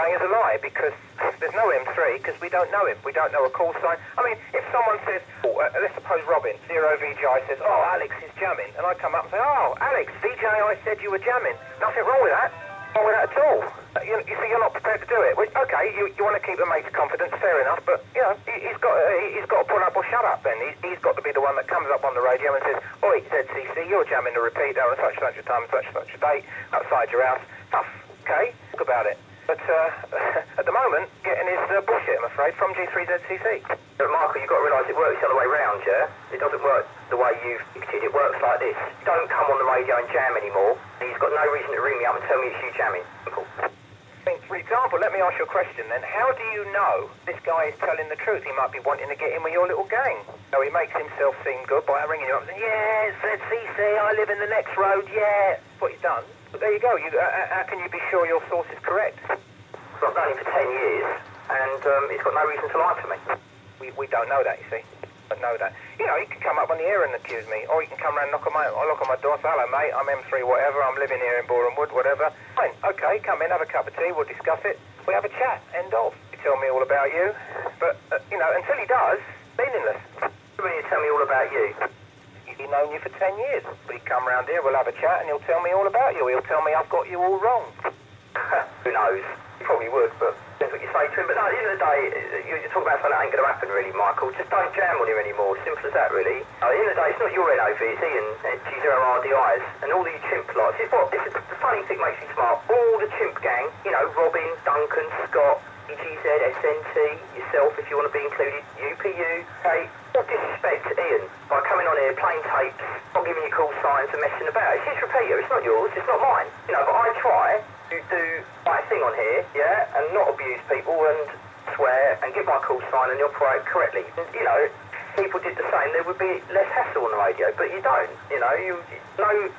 saying is a lie, because there's no M3, because we don't know him. We don't know a call sign. I mean, if someone says, let's suppose Robin, 0VGI says, oh, Alex is jamming, and I come up and say, oh, Alex, VJI said you were jamming. Nothing wrong with that. Wrong with that at all. You see, you're not prepared to do it. Which, okay, you want to keep the mate's confidence, fair enough, but, you know, he's got to pull up or shut up then. He's got to be the one that comes up on the radio and says, oi, ZCC, you're jamming the repeater on such a time and such a date outside your house. Tough, okay? Talk about it. But at the moment, getting his bullshit, I'm afraid, from G3ZCC. But Michael, you've got to realise it works the other way round, yeah? It doesn't work the way you've dictated. It works like this. Don't come on the radio and jam anymore. He's got no reason to ring me up and tell me it's you jamming. Cool. For example, let me ask you a question then. How do you know this guy is telling the truth? He might be wanting to get in with your little gang. So he makes himself seem good by ringing you up and saying, yeah, ZCC, I live in the next road, yeah. That's what he's done. But there you go. How can you be sure your source is correct? So I've known him for 10 years, and he's got no reason to lie to me. We don't know that, you see. Don't know that. You know, he can come up on the air and accuse me, or he can come round and knock on my door, say, hello, mate, I'm M3, whatever, I'm living here in Boreham Wood, whatever. Fine, okay, come in, have a cup of tea, we'll discuss it. We have a chat, end of. You tell me all about you. But, you know, until he does, meaningless. What do you mean you tell me all about you? He's known you for 10 years. But he'd come round here, we'll have a chat, and he'll tell me all about you. He'll tell me I've got you all wrong. Who knows? You probably would, but that's what you say to him. But no, at the end of the day, you talk about something that ain't going to happen, really, Michael. Just don't jam on him anymore. Simple as that, really. At the end of the day, it's not your NOV, it's Ian, G0RDIs, and all the chimp lots. This is the funny thing makes you smart. All the chimp gang, you know, Robin, Duncan, Scott, EGZ, SNT, yourself, if you want to be included, UPU, hey, what disrespect to Ian by coming on here, playing tapes, not giving you call signs and messing about. It's his repeater, it's not yours, it's not mine. You know, but I try to do the right thing on here, yeah, and not abuse people and swear and give my call sign and operate correctly. And, you know, people did the same, there would be less hassle on the radio, but you don't, you know,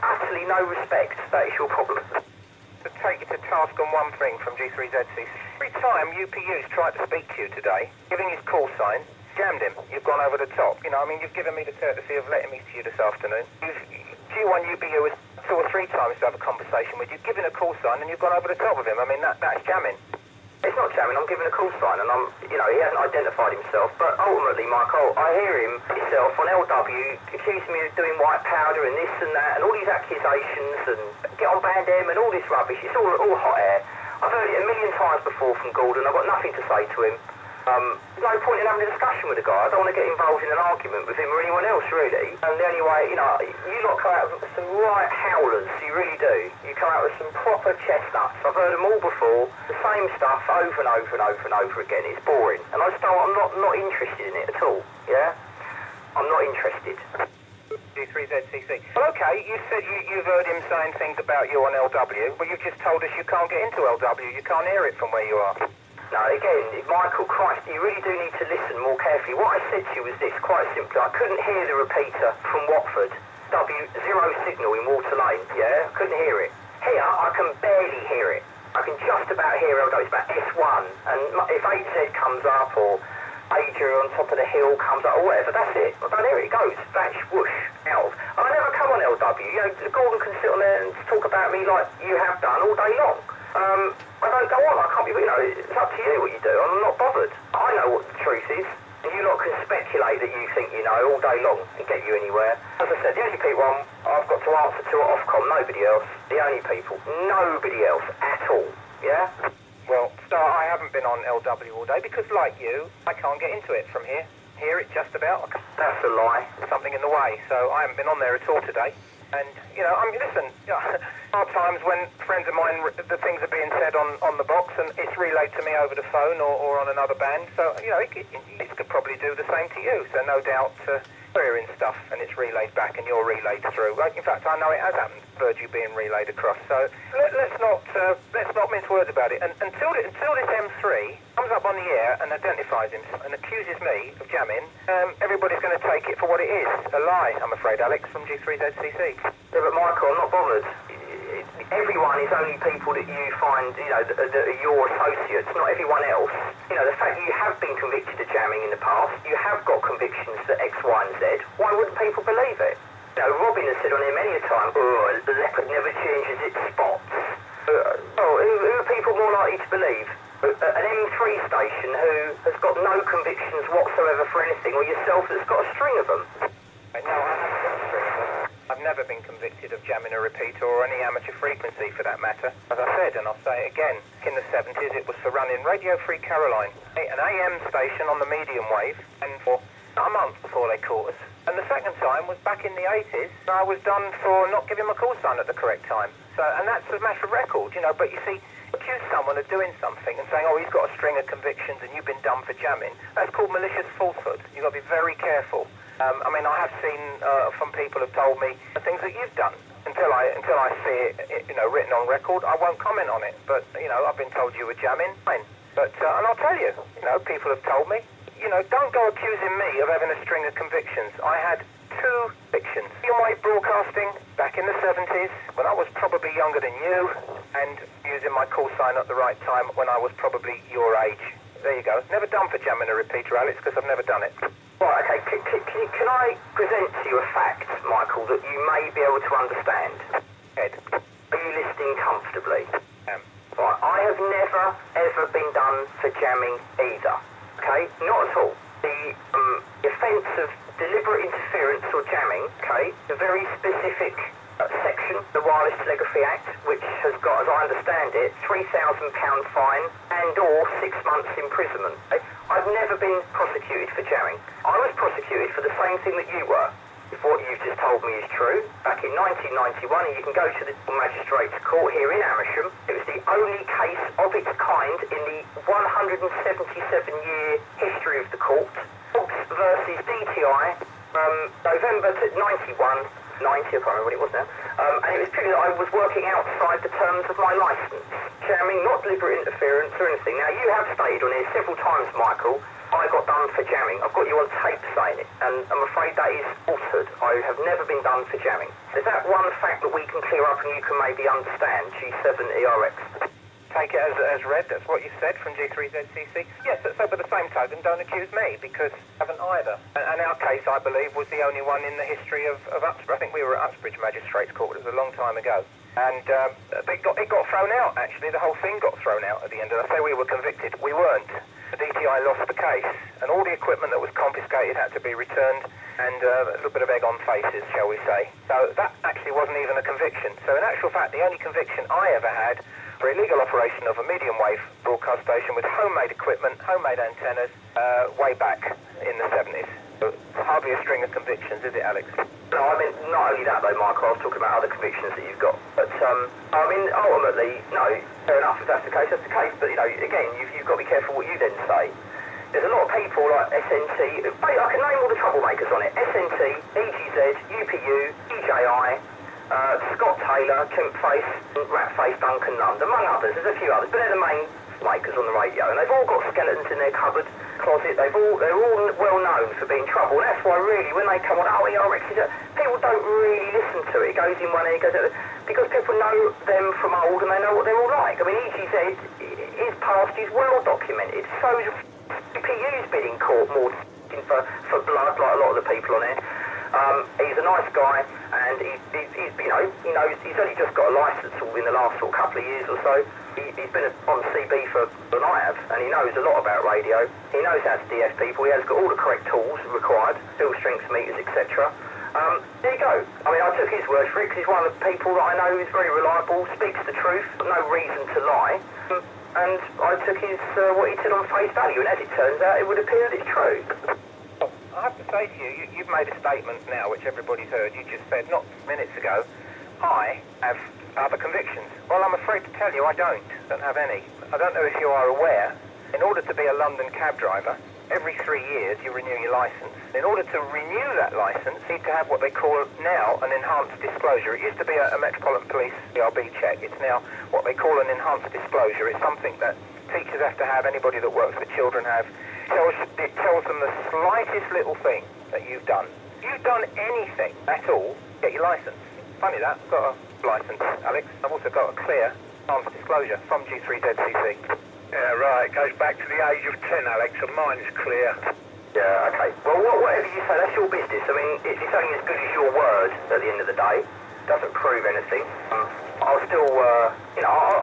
utterly no respect, that is your problem. To take you to task on one thing from G3ZCC. Every time UPU's tried to speak to you today, giving his call sign, jammed him. You've gone over the top. You know, I mean, you've given me the courtesy of letting me to you this afternoon. G1 UPU has 2 or 3 times to have a conversation with you, given a call sign, and you've gone over the top of him. I mean, that's jamming. It's not jamming, I'm giving a call sign, and you know, he hasn't identified himself, but ultimately, Michael, I hear him himself on LW accusing me of doing white powder and this and that, and all these accusations, and get on Band M and all this rubbish. It's all hot air. I've heard it a million times before from Gordon. I've got nothing to say to him. There's no point in having a discussion with the guy. I don't want to get involved in an argument with him or anyone else, really. And the only way, you know, you lot come out with some right howlers, you really do. You come out with some proper chestnuts. I've heard them all before, the same stuff over and over and over and over again. It's boring. And I just don't, I'm not interested in it at all, yeah? I'm not interested. G3ZCC. Well, okay, you said you've heard him saying things about you on LW, but you've just told us you can't get into LW. You can't hear it from where you are. No, again, Michael, Christ, you really do need to listen more carefully. What I said to you was this, quite simply. I couldn't hear the repeater from Watford, W0 signal in Water Lane, yeah? I couldn't hear it. Here, I can barely hear it. I can just about hear LW. It's about S1, and if AZ comes up, or Adria on top of the hill comes up, or whatever, that's it. I don't hear it. It goes, bash, whoosh, out. I never come on LW. You know, Gordon can sit on there and talk about me like you have done all day long. I don't go on, I can't be, you know, it's up to you what you do, I'm not bothered. I know what the truth is, and you lot can speculate that you think you know all day long and get you anywhere. As I said, the only people I've got to answer to are Ofcom, nobody else. The only people, nobody else at all, yeah? Well, Star, I haven't been on LW all day because, like you, I can't get into it from here. Hear it just about. That's a lie. Something in the way, so I haven't been on there at all today. And, you know, I mean, listen, there are times when friends of mine, the things are being said on the box and it's relayed to me over the phone or on another band. So, you know, it could probably do the same to you. So no doubt we're in stuff and it's relayed back and you're relayed through. In fact, I know it has happened, heard you being relayed across. So let's not mince words about it. And until this M3 comes up on the air and identifies himself and accuses me of jamming, everybody's going to take it for what it is. A lie, I'm afraid, Alex, from G3ZCC. Yeah, but Michael, I'm not bothered. Everyone is only people that you find, you know, that are your associates, not everyone else. You know, the fact you have been convicted of jamming in the past, you have got convictions for X, Y and Z, why wouldn't people believe it? You know, Robin has said on here many a time, oh, the leopard never changes its spots. Oh, who who are people more likely to believe? An M3 station who has got no convictions whatsoever for anything, or yourself that's got a string of them? No, I haven't got a string of them. I've never been convicted of jamming a repeater or any amateur frequency for that matter. As I said, and I'll say it again, in the 70s it was for running Radio Free Caroline, an AM station on the medium wave, and for a month before they caught us. And the second time was back in the 80s. I was done for not giving my call sign at the correct time. So, and that's a matter of record, you know, but you see, accuse someone of doing something and saying, oh, he's got a string of convictions and you've been done for jamming, that's called malicious falsehood. You've got to be very careful. I mean, I have seen from people who've told me the things that you've done. Until I see it, you know, written on record, I won't comment on it. But, you know, I've been told you were jamming, fine. But, and I'll tell you, you know, people have told me, you know, don't go accusing me of having a string of convictions. I had 2 convictions. Wave broadcasting back in the 70s when I was probably younger than you, and using my call sign at the right time when I was probably your age. There you go. Never done for jamming a repeater, Alex, because I've never done it. Right, okay. Can I present to you a fact, Michael, that you may be able to understand? Ed. Are you listening comfortably? Right, I have never, ever been done for jamming either. Okay? Not at all. The offence of deliberate interference or jamming, okay, a very specific section, the Wireless Telegraphy Act, which has got, as I understand it, £3,000 fine and or 6 months imprisonment. Okay? I've never been prosecuted for jamming. I was prosecuted for the same thing that you were. If what you've just told me is true, back in 1991, and you can go to the Magistrates Court here in Amersham, it was the only case of its kind in the 177-year history of the court. Fox versus DTI, November 91, 90, I can't remember what it was now, and it was purely that I was working outside the terms of my licence. Jamming, not deliberate interference or anything. Now, you have stated on here several times, Michael, I got done for jamming. I've got you on tape saying it, and I'm afraid that is falsehood. I have never been done for jamming. Is that one fact that we can clear up and you can maybe understand, G7ERX? Take it as read, that's what you said from G3ZCC. Yes, so by the same token, don't accuse me, because I haven't either. And our case, I believe, was the only one in the history of Uxbridge. I think we were at Uxbridge Magistrates Court, it was a long time ago. And it got thrown out, actually. The whole thing got thrown out at the end. And I say we were convicted. We weren't. The DTI lost the case, and all the equipment that was confiscated had to be returned, and a little bit of egg on faces, shall we say. So that actually wasn't even a conviction. So in actual fact, the only conviction I ever had for illegal operation of a medium wave broadcast station with homemade equipment, homemade antennas, way back in the 70s. So hardly a string of convictions, is it, Alex? No, I mean, not only that though, Michael, I was talking about other convictions that you've got. But, I mean, ultimately, no, fair enough, if that's the case, that's the case. But, you know, again, you've got to be careful what you then say. There's a lot of people like SNT, I can name all the troublemakers on it. SNT, EGZ, UPU, EJI, Scott Taylor, Kempface, Ratface, Duncan Lund, among others. There's a few others, but they're the main makers on the radio, and they've all got skeletons in their cupboard closet. They're all well known for being trouble, and that's why really when they come on, oh, ERX, people don't really listen to it. It goes in one ear, goes out, because people know them from old and they know what they're all like. I mean, EGZ, his past is well documented. So's UPU's been in court more for blood, like a lot of the people on there. He's a nice guy, and he's you know, he's only just got a licence in the last sort of couple of years or so. He's been on CB for than I have, and he knows a lot about radio. He knows how to DF people. He has got all the correct tools required, field strength meters, etc. There you go. I mean, I took his word for it because he's one of the people that I know is very reliable, speaks the truth, no reason to lie. And I took his what he said on face value, and as it turns out, it would appear that it's true. I have to say to you, you've made a statement now, which everybody's heard. You just said, not minutes ago, I have other convictions. Well, I'm afraid to tell you, I don't have any. I don't know if you are aware, in order to be a London cab driver, every 3 years you renew your licence. In order to renew that licence, you need to have what they call now an enhanced disclosure. It used to be a Metropolitan Police CRB check. It's now what they call an enhanced disclosure. It's something that teachers have to have, anybody that works with children have. It tells them the slightest little thing that you've done. If you've done anything at all, get your licence. Funny that, I've got a licence, Alex. I've also got a clear enhanced disclosure from G3ZCC. Yeah, right. It goes back to the age of 10, Alex, and mine's clear. Yeah, okay. Well, whatever you say, that's your business. I mean, it's only as good as your word at the end of the day. It doesn't prove anything. I'll still, you know,